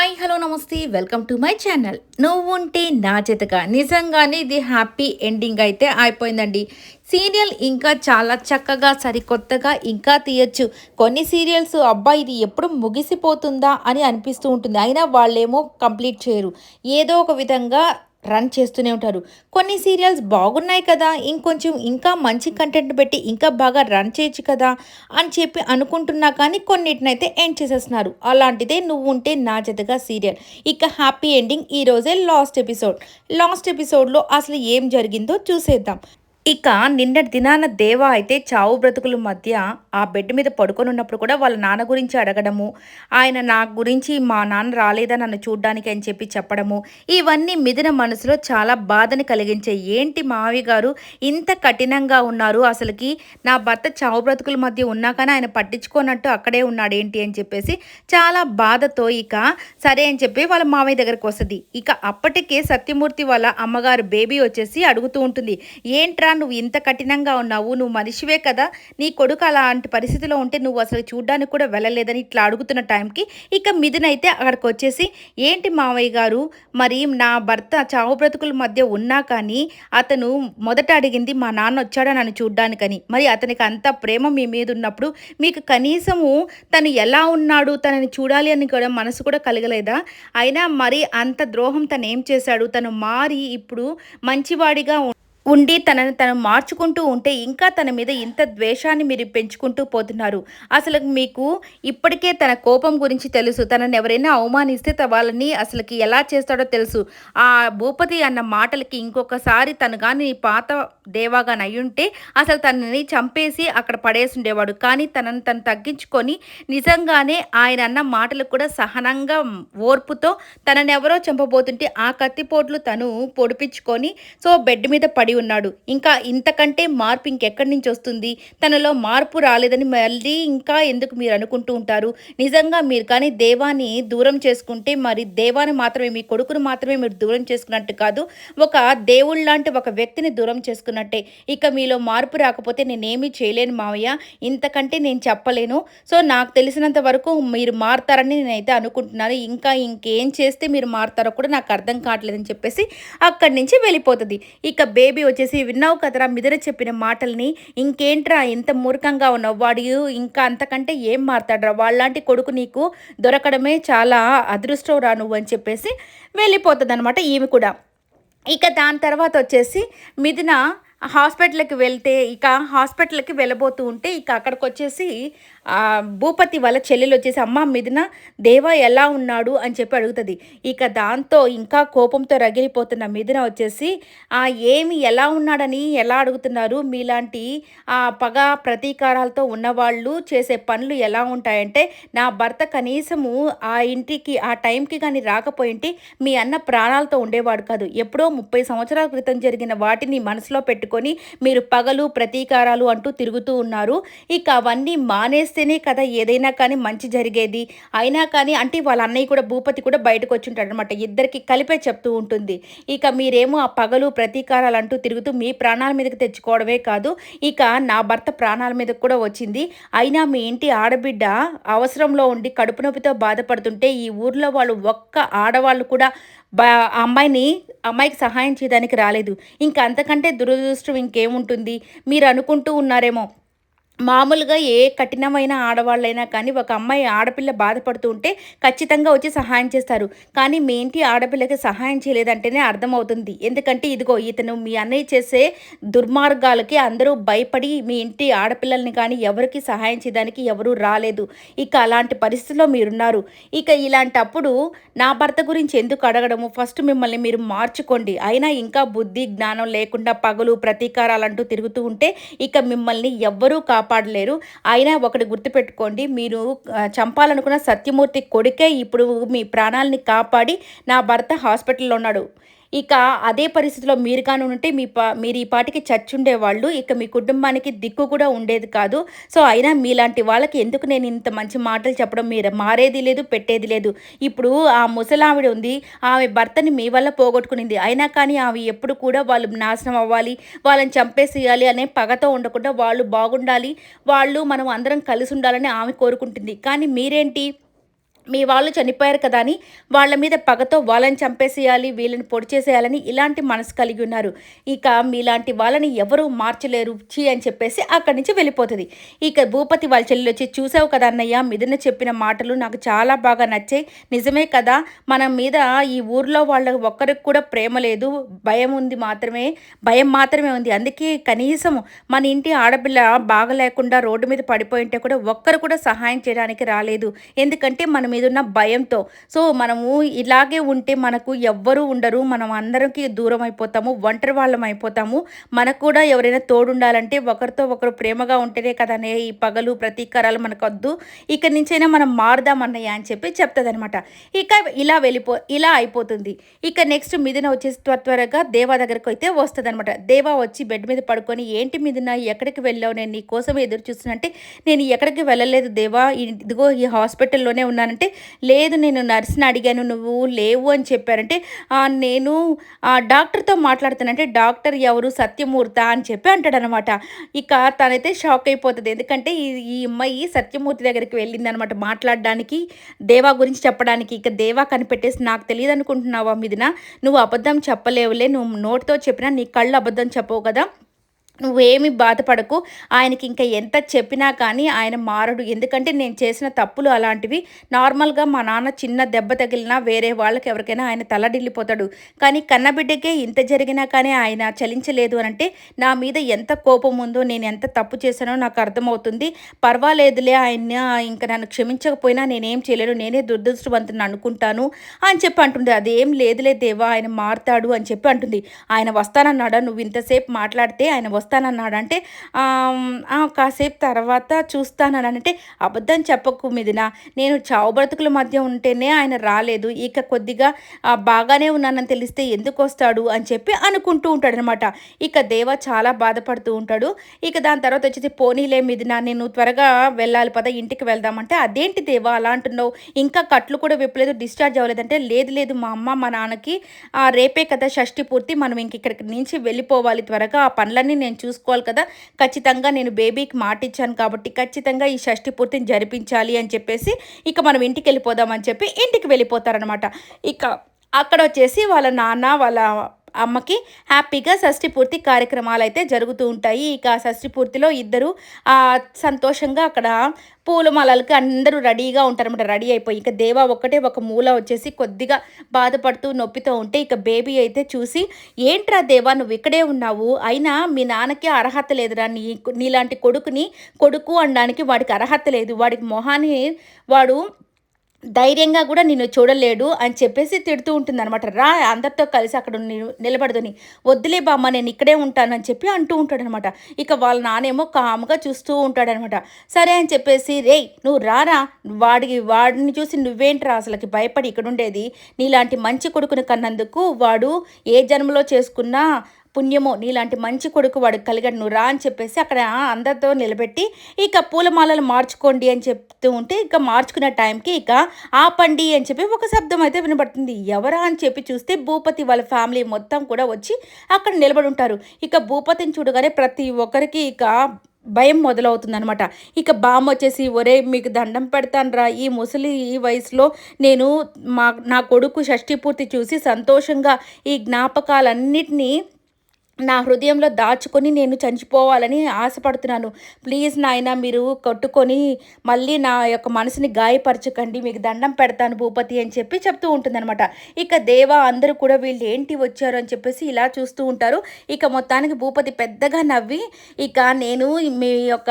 Hi hello నమస్తే welcome to my channel. నువ్వుంటే నా జతగా నిజంగానే ఇది హ్యాపీ ఎండింగ్ అయితే అయిపోయిందండి. సీరియల్ ఇంకా చాలా చక్కగా సరికొత్తగా ఇంకా తీయచ్చు. కొన్ని సీరియల్స్ అబ్బా ఇది ఎప్పుడు ముగిసిపోతుందా అని అనిపిస్తూ ఉంటుంది. అయినా వాళ్ళేమో కంప్లీట్ చేయరు. ఏదో ఒక విధంగా రన్ చేస్తూనే ఉంటారు. కొన్ని సీరియల్స్ బాగున్నాయి కదా, ఇంకొంచెం ఇంకా మంచి కంటెంట్ పెట్టి ఇంకా బాగా రన్ చేయొచ్చు కదా అని చెప్పి అనుకుంటున్నా కానీ కొన్నిటినైతే ఎండ్ చేసేస్తున్నారు. అలాంటిదే నువ్వుంటే నా జతగా సీరియల్. ఇక హ్యాపీ ఎండింగ్ ఈరోజే లాస్ట్ ఎపిసోడ్లో అసలు ఏం జరిగిందో చూసేద్దాం. ఇక నిన్నటి దినాన దేవ అయితే చావు బ్రతుకుల మధ్య ఆ బెడ్ మీద పడుకొని ఉన్నప్పుడు కూడా వాళ్ళ నాన్న గురించి అడగడము, ఆయన నా గురించి మా నాన్న రాలేదా నన్ను చూడ్డానికి అని చెప్పి చెప్పడము, ఇవన్నీ మిథున మనసులో చాలా బాధని కలిగించాయి. ఏంటి మావి గారు ఇంత కఠినంగా ఉన్నారు, అసలుకి నా భర్త చావు బ్రతుకుల మధ్య ఉన్నా కానీ ఆయన పట్టించుకోనట్టు అక్కడే ఉన్నాడు ఏంటి అని చెప్పేసి చాలా బాధతో ఇక సరే అని చెప్పి వాళ్ళ మామయ్య దగ్గరకు వస్తుంది. ఇక అప్పటికే సత్యమూర్తి వాళ్ళ అమ్మగారు బేబీ వచ్చేసి అడుగుతూ ఉంటుంది, ఏంట్రా నువ్వు ఇంత కఠినంగా ఉన్నావు, నువ్వు మనిషివే కదా, నీ కొడుకు అలాంటి పరిస్థితిలో ఉంటే నువ్వు అసలు చూడ్డానికి కూడా వెళ్ళలేదని ఇట్లా అడుగుతున్న టైంకి ఇక మిథునైతే అక్కడికి వచ్చేసి, ఏంటి మావయ్య గారు మరి నా భర్త చావు బ్రతుకుల మధ్య ఉన్నా కానీ అతను మొదట అడిగింది మా నాన్న వచ్చాడా నన్ను చూడ్డానికని, మరి అతనికి అంత ప్రేమ మీ మీద ఉన్నప్పుడు మీకు కనీసము తను ఎలా ఉన్నాడు తనని చూడాలి అని కూడా మనసు కూడా కలగలేదా, అయినా మరి అంత ద్రోహం తను ఏం చేశాడు, తను మారి ఇప్పుడు మంచివాడిగా ఉండి తనని తను మార్చుకుంటూ ఉంటే ఇంకా తన మీద ఇంత ద్వేషాన్ని మీరు పెంచుకుంటూ పోతున్నారు. అసలు మీకు ఇప్పటికే తన కోపం గురించి తెలుసు. తనని ఎవరైనా అవమానిస్తే వాళ్ళని అసలుకి ఎలా చేస్తాడో తెలుసు. ఆ భూపతి అన్న మాటలకి ఇంకొకసారి తను కానీ పాత దేవాగాని అయ్యుంటే అసలు తనని చంపేసి అక్కడ పడేసి ఉండేవాడు. కానీ తనని తను తగ్గించుకొని నిజంగానే ఆయన అన్న మాటలకు కూడా సహనంగా ఓర్పుతో తనని ఎవరో చంపబోతుంటే ఆ కత్తిపోట్లు తను పొడిపించుకొని సో బెడ్ మీద పడి ఉన్నాడు. ఇంకా ఇంతకంటే మార్పు ఇంకెక్కడి నుంచి వస్తుంది, తనలో మార్పు రాలేదని మళ్ళీ ఇంకా ఎందుకు మీరు అనుకుంటూ ఉంటారు. నిజంగా మీరు కానీ దేవాన్ని దూరం చేసుకుంటే మరి దేవాన్ని మాత్రమే మీ కొడుకును మాత్రమే మీరు దూరం చేసుకున్నట్టు కాదు, ఒక దేవుళ్ళ లాంటి ఒక వ్యక్తిని దూరం చేసుకున్నట్టే. ఇక మీలో మార్పు రాకపోతే నేనేమీ చేయలేను మావయ్య, ఇంతకంటే నేను చెప్పలేను. సో నాకు తెలిసినంత వరకు మీరు మారుతారని నేనైతే అనుకుంటున్నాను. ఇంకా ఇంకేం చేస్తే మీరు మారుతారో కూడా నాకు అర్థం కావట్లేదని చెప్పేసి అక్కడి నుంచి వెళ్ళిపోతుంది. ఇక బేబీ వచ్చేసి, విన్నావు కదరా మిథున చెప్పిన మాటల్ని, ఇంకేంట్రా ఇంత మూర్ఖంగా ఉన్నావు, వాడు ఇంకా అంతకంటే ఏం మారుతాడ్రా, వాళ్ళలాంటి కొడుకు నీకు దొరకడమే చాలా అదృష్టం రా నువ్వు అని చెప్పేసి వెళ్ళిపోతుంది అనమాట ఈమె కూడా. ఇక దాని తర్వాత వచ్చేసి మిథున హాస్పిటల్కి వెళ్తే ఇక హాస్పిటల్కి వెళ్ళబోతూ ఉంటే ఇక అక్కడికి వచ్చేసి భూపతి వాళ్ళ చెల్లెలు వచ్చేసి, అమ్మ మిథున దేవ ఎలా ఉన్నాడు అని చెప్పి అడుగుతుంది. ఇక దాంతో ఇంకా కోపంతో రగిలిపోతున్న మిథున వచ్చేసి, ఏమి ఎలా ఉన్నాడని ఎలా అడుగుతున్నారు, మీలాంటి పగ ప్రతీకారాలతో ఉన్నవాళ్ళు చేసే పనులు ఎలా ఉంటాయంటే, నా భర్త కనీసము ఆ ఇంటికి ఆ టైంకి కానీ రాకపోయింటే మీ అన్న ప్రాణాలతో ఉండేవాడు కాదు. ఎప్పుడో 30 సంవత్సరాల క్రితం జరిగిన వాటిని మనసులో పెట్టుకొని మీరు పగలు ప్రతీకారాలు అంటూ తిరుగుతూ ఉన్నారు. ఇక అవన్నీ మానేస్తేనే కదా ఏదైనా కానీ మంచి జరిగేది. అయినా కానీ అంటే వాళ్ళ అన్నయ్య కూడా భూపతి కూడా బయటకు వచ్చి ఉంటాడు అనమాట. ఇద్దరికి కలిపే చెప్తూ ఉంటుంది. ఇక మీరేమో ఆ పగలు ప్రతీకారాలు అంటూ తిరుగుతూ మీ ప్రాణాల మీదకి తెచ్చుకోవడమే కాదు, ఇక నా భర్త ప్రాణాల మీదకి కూడా వచ్చింది. అయినా మీ ఇంటి ఆడబిడ్డ అవసరంలో ఉండి కడుపు నొప్పితో బాధపడుతుంటే ఈ ఊర్లో వాళ్ళు ఒక్క ఆడవాళ్ళు కూడా అమ్మాయికి సహాయం చేయడానికి రాలేదు. ఇంకా అంతకంటే దురదృష్టం ఇంకేముంటుంది. మీరు అనుకుంటూ ఉన్నారేమో మామూలుగా ఏ కఠినమైన ఆడవాళ్ళైనా కానీ ఒక అమ్మాయి ఆడపిల్ల బాధపడుతూ ఉంటే ఖచ్చితంగా వచ్చి సహాయం చేస్తారు. కానీ మీ ఇంటి ఆడపిల్లకి సహాయం చేయలేదంటేనే అర్థమవుతుంది. ఎందుకంటే ఇదిగో ఇతను మీ అన్నయ్య చేసే దుర్మార్గాలకి అందరూ భయపడి మీ ఇంటి ఆడపిల్లల్ని కానీ ఎవరికి సహాయం చేయడానికి ఎవరూ రాలేదు. ఇక అలాంటి పరిస్థితిలో మీరున్నారు. ఇక ఇలాంటప్పుడు నా భర్త గురించి ఎందుకు అడగడము, ఫస్ట్ మిమ్మల్ని మీరు మార్చుకోండి. అయినా ఇంకా బుద్ధి జ్ఞానం లేకుండా పగలు ప్రతీకారాలంటూ తిరుగుతూ ఉంటే ఇక మిమ్మల్ని ఎవ్వరూ కాపాడలేరు. అయినా ఒకటి గుర్తుపెట్టుకోండి, మీరు చంపాలనుకున్న సత్యమూర్తి కొడుకే ఇప్పుడు మీ ప్రాణాలని కాపాడి నా భర్త హాస్పిటల్లో ఉన్నాడు. ఇక అదే పరిస్థితిలో మీరు కానీ ఉంటే మీరు ఈ పాటికి చచ్చుండేవాళ్ళు. ఇక మీ కుటుంబానికి దిక్కు కూడా ఉండేది కాదు. సో అయినా మీలాంటి వాళ్ళకి ఎందుకు నేను ఇంత మంచి మాటలు చెప్పడం, మీరు మారేది లేదు పెట్టేది లేదు. ఇప్పుడు ఆ ముసలావిడ ఉంది, ఆమె భర్తని మీ వల్ల పోగొట్టుకునింది. అయినా కానీ ఆమె ఎప్పుడు కూడా వాళ్ళు నాశనం అవ్వాలి, వాళ్ళని చంపేసేయాలి అనే పగతో ఉండకుండా వాళ్ళు బాగుండాలి, వాళ్ళు మనం అందరం కలిసి ఉండాలని ఆమె కోరుకుంటుంది. కానీ మీరేంటి, మీ వాళ్ళు చనిపోయారు కదా అని వాళ్ళ మీద పగతో వాళ్ళని చంపేసేయాలి, వీళ్ళని పొడి చేసేయాలని ఇలాంటి మనసు కలిగి ఉన్నారు. ఇక మీలాంటి వాళ్ళని ఎవరు మార్చలేరు ఛీ అని చెప్పేసి అక్కడి నుంచి వెళ్ళిపోతుంది. ఇక భూపతి వాళ్ళ చెల్లెలు వచ్చి, చూసావు కదా అన్నయ్య, మిథున చెప్పిన మాటలు నాకు చాలా బాగా నచ్చాయి. నిజమే కదా, మన మీద ఈ ఊర్లో వాళ్ళ ఒక్కరికి కూడా ప్రేమ లేదు, భయం మాత్రమే ఉంది. అందుకే కనీసం మన ఇంటి ఆడపిల్ల బాగా లేకుండా రోడ్డు మీద పడిపోయి ఉంటే కూడా ఒక్కరు కూడా సహాయం చేయడానికి రాలేదు. ఎందుకంటే మన మీదున్న భయంతో. సో మనము ఇలాగే ఉంటే మనకు ఎవ్వరూ ఉండరు, మనం అందరికీ దూరం అయిపోతాము, ఒంటరి వాళ్ళం అయిపోతాము. మనకు కూడా ఎవరైనా తోడుండాలంటే ఒకరితో ఒకరు ప్రేమగా ఉంటేనే కదనే ఈ పగలు ప్రతీకారాలు మనకు వద్దు, ఇక్కడి నుంచైనా మనం మారుదామన్నయ్య అని చెప్పి చెప్తుందనమాట. ఇక ఇలా అయిపోతుంది. ఇక నెక్స్ట్ మిథున వచ్చేసి త్వరగా దేవా దగ్గరకు అయితే వస్తుందనమాట. దేవా వచ్చి బెడ్ మీద పడుకొని, ఏంటి మిథున ఎక్కడికి వెళ్ళావు, నేను నీ కోసం ఎదురు చూస్తున్నా అంటే, నేను ఎక్కడికి వెళ్ళలేదు దేవా, ఇదిగో ఈ హాస్పిటల్లోనే ఉన్నానంటే, లేదు నేను నర్స్ని అడిగాను నువ్వు లేవు అని చెప్పారంటే, నేను డాక్టర్తో మాట్లాడుతానంటే, డాక్టర్ ఎవరు, సత్యమూర్త అని చెప్పి అంటాడనమాట. ఇక తనైతే షాక్ అయిపోతుంది. ఎందుకంటే ఈ అమ్మాయి సత్యమూర్తి దగ్గరికి వెళ్ళిందనమాట మాట్లాడడానికి, దేవా గురించి చెప్పడానికి. ఇక దేవా కనిపెట్టేసి, నాకు తెలియదు అనుకుంటున్నావా మిథున, నువ్వు అబద్ధం చెప్పలేవులే, నువ్వు నోటితో చెప్పినా నీ కళ్ళు అబద్ధం చెప్పవు కదా, నువ్వేమి బాధపడకు, ఆయనకి ఇంకా ఎంత చెప్పినా కానీ ఆయన మారడు. ఎందుకంటే నేను చేసిన తప్పులు అలాంటివి. నార్మల్గా మా నాన్న చిన్న దెబ్బ తగిలినా వేరే వాళ్ళకి ఎవరికైనా ఆయన తలడిల్లిపోతాడు. కానీ కన్నబిడ్డకే ఇంత జరిగినా కానీ ఆయన చలించలేదు అనంటే నా మీద ఎంత కోపం ఉందో, నేను ఎంత తప్పు చేశానో నాకు అర్థమవుతుంది. పర్వాలేదులే, ఆయన ఇంకా నన్ను క్షమించకపోయినా నేనేం చేయలేను, నేనే దురదృష్టవంతుని అనుకుంటాను అని చెప్పి అంటుంది. అదేం లేదులే దేవా, ఆయన మారుతాడు అని చెప్పి అంటుంది. ఆయన వస్తానన్నాడా, నువ్వు ఇంతసేపు మాట్లాడితే ఆయన వస్తానన్నాడంటే, కాసేపు తర్వాత చూస్తానంటే, అబద్ధం చెప్పకు మిథున, నేను చావు బ్రతుకుల మధ్య ఉంటేనే ఆయన రాలేదు, ఇక కొద్దిగా బాగానే ఉన్నానని తెలిస్తే ఎందుకు వస్తాడు అని చెప్పి అనుకుంటూ ఉంటాడనమాట. ఇక దేవ చాలా బాధపడుతూ ఉంటాడు. ఇక దాని తర్వాత వచ్చేసి, పోనీలే మిథున, నేను త్వరగా వెళ్ళాలి పద, ఇంటికి వెళ్దామంటే, అదేంటి దేవా అలా అంటున్నావు, ఇంకా కట్లు కూడా విప్పలేదు, డిశ్చార్జ్ అవ్వలేదంటే, లేదు మా అమ్మ మా నాన్నకి రేపే కదా షష్ఠి పూర్తి, మనం ఇంక ఇక్కడికి నుంచి వెళ్ళిపోవాలి త్వరగా, ఆ పనులన్నీ నేను చూసుకోవాలి కదా, ఖచ్చితంగా నేను బేబీకి మాట ఇచ్చాను కాబట్టి ఖచ్చితంగా ఈ షష్ఠి పూర్తిని జరిపించాలి అని చెప్పేసి ఇక మనం ఇంటికి వెళ్ళిపోదామని చెప్పి ఇంటికి వెళ్ళిపోతారనమాట. ఇక అక్కడ వచ్చేసి వాళ్ళ నాన్న వాళ్ళ అమ్మకి హ్యాపీగా షష్ఠి పూర్తి కార్యక్రమాలు అయితే జరుగుతూ ఉంటాయి. ఇక షష్ఠి పూర్తిలో ఇద్దరు సంతోషంగా అక్కడ పూలమాలలకి అందరూ రెడీగా ఉంటారన్నమాట. రెడీ అయిపోయి ఇక దేవా ఒక్కటే ఒక మూల వచ్చేసి కొద్దిగా బాధపడుతూ నొప్పితో ఉంటే, ఇక బేబీ అయితే చూసి, ఏంట్రా దేవా నువ్వు ఇక్కడే ఉన్నావు, అయినా మీ నాన్నకి అర్హత లేదురా, నీలాంటి కొడుకుని కొడుకు అనడానికి వాడికి అర్హత లేదు, వాడికి మొహాన్ని వాడు ధైర్యంగా కూడా నిన్ను చూడలేడు అని చెప్పేసి తిడుతూ ఉంటుందన్నమాట. రా అందరితో కలిసి అక్కడ నిలబడదని, వద్దులే బామ్మ నేను ఇక్కడే ఉంటానని చెప్పి అంటూ ఉంటాడనమాట. ఇక వాళ్ళ నానేమో కాముగా చూస్తూ ఉంటాడనమాట. సరే అని చెప్పేసి, రేయ్ నువ్వు రారా, వాడిని చూసి నువ్వేంట్రా అసలుకి భయపడి ఇక్కడ ఉండేది, నీలాంటి మంచి కొడుకుని కన్నందుకు వాడు ఏ జన్మలో చేసుకున్నా పుణ్యమో, నీలాంటి మంచి కొడుకు వాడికి కలిగాడు, నువ్వు రా అని చెప్పేసి అక్కడ అందరితో నిలబెట్టి ఇక పూలమాలలు మార్చుకోండి అని చెప్తూ ఉంటే, ఇక మార్చుకునే టైంకి ఇక ఆపండి అని చెప్పి ఒక శబ్దం అయితే వినబడుతుంది. ఎవరా అని చెప్పి చూస్తే భూపతి వాళ్ళ ఫ్యామిలీ మొత్తం కూడా వచ్చి అక్కడ నిలబడి ఉంటారు. ఇక భూపతిని చూడగానే ప్రతి ఒక్కరికి ఇక భయం మొదలవుతుందనమాట. ఇక బామ్మ వచ్చేసి, ఒరే మీకు దండం పెడతాను రా, ఈ ముసలి ఈ వయసులో నేను నా కొడుకు షష్ఠి పూర్తి చూసి సంతోషంగా ఈ జ్ఞాపకాలన్నిటినీ నా హృదయంలో దాచుకొని నేను చనిపోవాలని ఆశపడుతున్నాను, ప్లీజ్ నాయన మీరు కొట్టుకొని మళ్ళీ నా యొక్క మనసుని గాయపరచకండి, మీకు దండం పెడతాను భూపతి అని చెప్పి చెప్తూ ఉంటుందన్నమాట. ఇక దేవ అందరూ కూడా వీళ్ళు ఏంటి వచ్చారు అని చెప్పేసి ఇలా చూస్తూ ఉంటారు. ఇక మొత్తానికి భూపతి పెద్దగా నవ్వి, ఇక నేను మీ యొక్క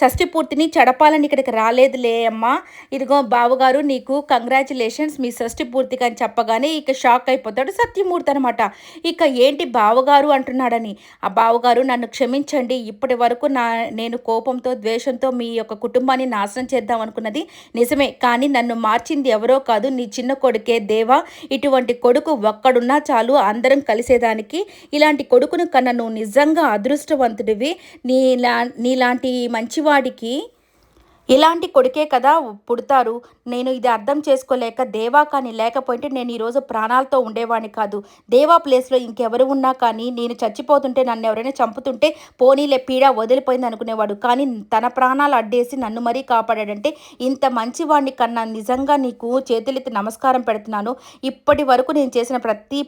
షష్ఠి పూర్తిని చెడపాలని ఇక్కడికి రాలేదులే అమ్మా, ఇదిగో బావగారు నీకు కంగ్రాచులేషన్స్ మీ షష్ఠి పూర్తికి అని చెప్పగానే ఇక షాక్ అయిపోతాడు సత్యమూర్తి అనమాట. ఇక ఏంటి బావగారు అంటున్నాడని, ఆ బావగారు నన్ను క్షమించండి, ఇప్పటి వరకు నేను కోపంతో ద్వేషంతో మీ యొక్క కుటుంబాన్ని నాశనం చేద్దాం అనుకున్నది నిజమే, కానీ నన్ను మార్చింది ఎవరో కాదు నీ చిన్న కొడుకే దేవా, ఇటువంటి కొడుకు ఒక్కడున్నా చాలు అందరం కలిసేదానికి, ఇలాంటి కొడుకును కన్నా నువ్వు నిజంగా అదృష్టవంతుడివి, నీలాంటి మంచివాడికి ఇలాంటి కొడుకే కదా పుడతారు. నేను ఇది అర్థం చేసుకోలేక దేవా కానీ లేకపోయింటే నేను ఈరోజు ప్రాణాలతో ఉండేవాడిని కాదు. దేవా ప్లేస్‌లో ఇంకెవరు ఉన్నా కానీ నేను చచ్చిపోతుంటే నన్నెవరైనా చంపుతుంటే పోనీలే పీడ వదిలిపోయింది అనుకునేవాడు. కానీ తన ప్రాణాలు అడ్డేసి నన్ను మరీ కాపాడాడంటే ఇంత మంచివాడిని కన్నా నిజంగా నీకు చేతులెత్తి నమస్కారం పెడుతున్నాను. ఇప్పటి వరకు నేను చేసిన ప్రతి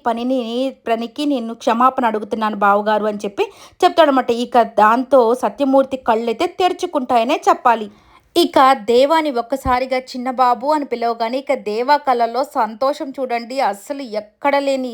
పనికి నేను క్షమాపణ అడుగుతున్నాను బావగారు అని చెప్పి చెప్తాడనమాట. ఇక దాంతో సత్యమూర్తి కళ్ళైతే తెరుచుకుంటాయనే చెప్పాలి. ఇక దేవాని ఒక్కసారిగా చిన్నబాబు అని పిలవగానే ఇక దేవా కళ్ళలో సంతోషం చూడండి. అస్సలు ఎక్కడ లేని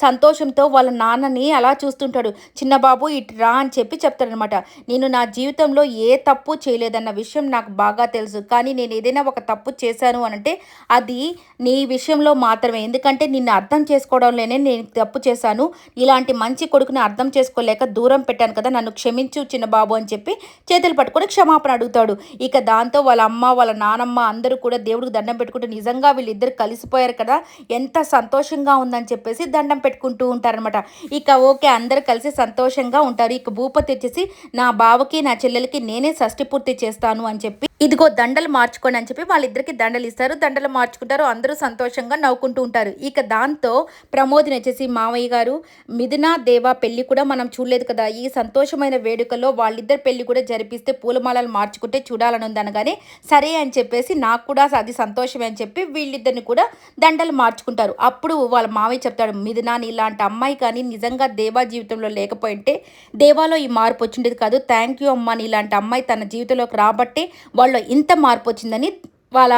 సంతోషంతో వాళ్ళ నాన్నని అలా చూస్తుంటాడు. చిన్నబాబు ఇటు రా అని చెప్పి చెప్తాడనమాట. నేను నా జీవితంలో ఏ తప్పు చేయలేదన్న విషయం నాకు బాగా తెలుసు. కానీ నేను ఏదైనా ఒక తప్పు చేశాను అనంటే అది నీ విషయంలో మాత్రమే. ఎందుకంటే నిన్ను అర్థం చేసుకోవడంలోనే నేను తప్పు చేశాను. ఇలాంటి మంచి కొడుకుని అర్థం చేసుకోలేక దూరం పెట్టాను కదా, నన్ను క్షమించు చిన్నబాబు అని చెప్పి చేతులు పట్టుకొని క్షమాపణ అడుగుతాడు. ఇక దాంతో వాళ్ళ అమ్మ, వాళ్ళ నానమ్మ అందరూ కూడా దేవుడికి దండం పెట్టుకుంటూ నిజంగా వీళ్ళిద్దరు కలిసిపోయారు కదా, ఎంత సంతోషంగా ఉందని చెప్పేసి దండం పెట్టుకుంటూ ఉంటారనమాట. ఇక ఓకే, అందరూ కలిసి సంతోషంగా ఉంటారు. ఇక భూపతి వచ్చేసి నా బావకి నా చెల్లెలకి నేనే షష్టి పూర్తి చేస్తాను అని చెప్పి ఇదిగో దండలు మార్చుకోండి అని చెప్పి వాళ్ళిద్దరికి దండలు ఇస్తారు. దండలు మార్చుకుంటారు. అందరూ సంతోషంగా నవ్వుకుంటూ ఉంటారు. ఇక దాంతో ప్రమోదిని వచ్చేసి మామయ్య గారు మిథున దేవా పెళ్లి కూడా మనం చూడలేదు కదా, ఈ సంతోషమైన వేడుకలో వాళ్ళిద్దరు పెళ్లి కూడా జరిపిస్తే పూలమాలలు మార్చుకుంటే చూడాలని ఉంది అనగానే సరే అని చెప్పేసి నాకు కూడా అది సంతోషమే అని చెప్పి వీళ్ళిద్దరిని కూడా దండలు మార్చుకుంటారు. అప్పుడు వాళ్ళ మామయ్య చెప్తాడు, మిథున ఇలాంటి అమ్మాయి కానీ నిజంగా దేవా జీవితంలో లేకపోయింటే దేవాలో ఈ మార్పు వచ్చిండేది కాదు. థ్యాంక్ యూ అమ్మ, ఇలాంటి అమ్మాయి తన జీవితంలోకి రాబట్టే వాళ్ళ ఇంత మార్పు వచ్చిందని వాళ్ళ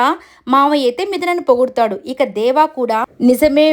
మామయ్య అయితే మిథునని పొగుడుతాడు. ఇక దేవా కూడా నిజమే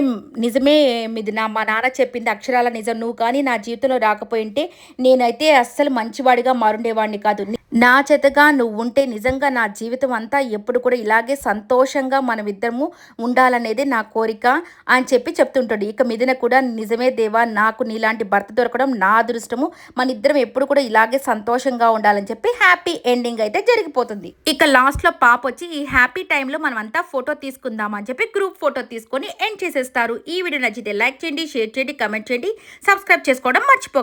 నిజమే మిథున, మా నాన్న చెప్పింది అక్షరాల నిజం. నువ్వు కానీ నా జీవితంలో రాకపోయింటే నేనైతే అస్సలు మంచివాడిగా మారుండేవాడిని కాదు. నా చేతగా నువ్వు ఉంటే నిజంగా నా జీవితం అంతా ఎప్పుడు కూడా ఇలాగే సంతోషంగా మనమిద్దరము ఉండాలనేది నా కోరిక అని చెప్పి చెప్తుంటాడు. ఇక మిథున కూడా నిజమే దేవా, నాకు నీలాంటి భర్త దొరకడం నా అదృష్టము. మన ఇద్దరం ఎప్పుడు కూడా ఇలాగే సంతోషంగా ఉండాలని చెప్పి హ్యాపీ ఎండింగ్ అయితే జరిగిపోతుంది. ఇక లాస్ట్లో పాప వచ్చి ఈ హ్యాపీ టైంలో మనం అంతా ఫోటో తీసుకుందాం అని చెప్పి గ్రూప్ ఫోటో తీసుకొని ఎండ్ చేసేస్తారు. ఈ వీడియో నచ్చితే లైక్ చేయండి, షేర్ చేయండి, కమెంట్ చేయండి, సబ్స్క్రైబ్ చేసుకోవడం మర్చిపోకండి.